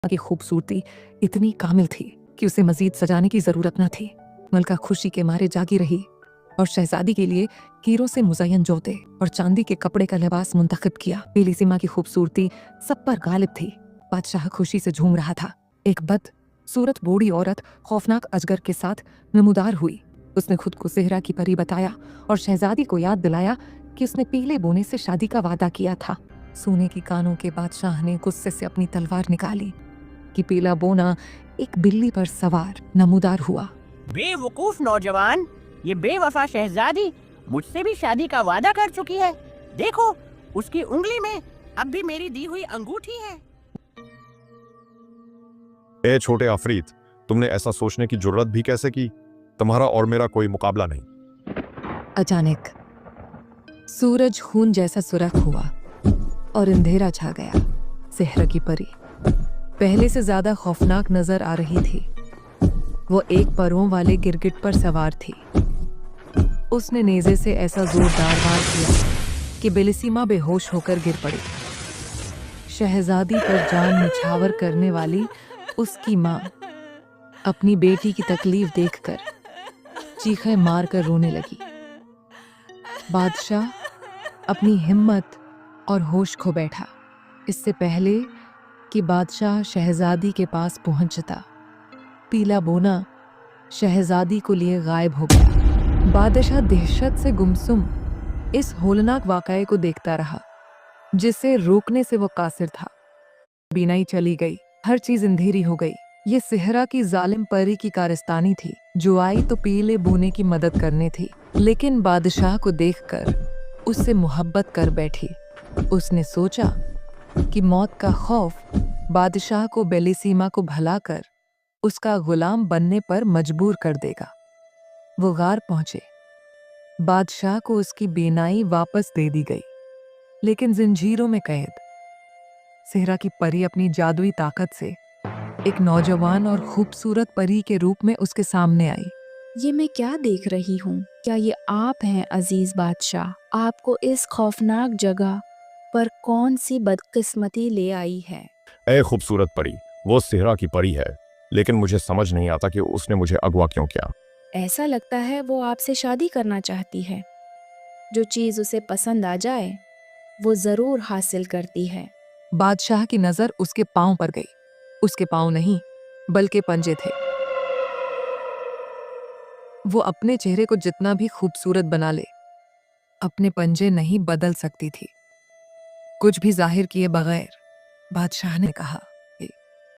की खूबसूरती इतनी कामिल थी कि उसे मजीद सजाने की जरूरत न थी। मलका खुशी के मारे जागी रही और शहजादी के लिए हीरो से मुज़य्यन जोते और चांदी के कपड़े का लिबास मुंतखब किया। बेलिसीमा की खूबसूरती सब पर गालिब थी। बादशाह खुशी से झूम रहा था। एक बद सूरत बूढ़ी औरत खौफनाक अजगर के साथ नमूदार हुई। उसने खुद को सेहरा की परी बताया और शहजादी को याद दिलाया कि उसने पीले बोने से शादी का वादा किया था। सोने की कानों के बादशाह ने गुस्से से अपनी तलवार निकाली कि पीला बोना एक बिल्ली पर सवार नमूदार हुआ। बेवकूफ नौजवान, ये बेवफा शहजादी मुझसे भी शादी का वादा कर चुकी है। देखो, उसकी उंगली में अब भी मेरी दी हुई अंगूठी है। ए छोटे आफरीत, तुमने ऐसा सोचने की जुर्रत भी कैसे की? तुम्हारा और मेरा कोई मुकाबला नहीं। अचानक सूरज खून जैसा सुर्ख हुआ और अंधेरा छा गया। सेहरा की परी पहले से ज्यादा खौफनाक नजर आ रही थी। वो एक परों वाले गिरगिट पर सवार थी। उसने नेज़े से ऐसा जोरदार वार किया कि बेलिसीमा बेहोश होकर गिर पड़ी। शहजादी पर जान निछावर करने वाली उसकी माँ अपनी बेटी की तकलीफ देखकर चीखें मारकर रोने लगी। बादशाह अपनी हिम्मत और होश खो बैठा। इससे पहले कि बादशाह शहजादी के पास पहुंचता, पीला बोना शहजादी को लिए गायब हो गया। बादशाह दहशत से गुमसुम इस होलनाक वाक़ये को देखता रहा, जिसे रोकने से वो कासिर था। बीनाई चली गई, हर चीज अंधेरी हो गई। ये सेहरा की जालिम परी की कारस्तानी थी, जो आई तो पीले बोने की मदद करने थी, लेकिन बादशाह को देखकर उससे मोहब्बत कर बैठी। उसने सोचा कि मौत का खौफ बादशाह को बेलिसीमा को भलाकर उसका गुलाम बनने पर मजबूर कर देगा। वो गार पहुंचे। बादशाह को उसकी बेनाई वापस दे दी गई, लेकिन जंजीरों में कैद। सेहरा की परी अपनी जादुई ताकत से एक नौजवान और खूबसूरत परी के रूप में उसके सामने आई। ये मैं क्या देख रही हूँ? क्या ये आप हैं अजीज बादशाह? आपको इस खौफनाक जगह पर कौन सी बदकिस्मती ले आई है? ए खूबसूरत परी, वो सेहरा की परी है, लेकिन मुझे समझ नहीं आता कि उसने मुझे अगवा क्यों किया। ऐसा लगता है वो आपसे शादी करना चाहती है। जो चीज उसे पसंद आ जाए वो जरूर हासिल करती है। बादशाह की नजर उसके पांव पर गई। उसके पांव नहीं, बल्कि पंजे थे। वो अपने चेहरे को जितना भी खूबसूरत बना ले, अपने पंजे नहीं बदल सकती थी। कुछ भी जाहिर किए बगैर बादशाह ने कहा,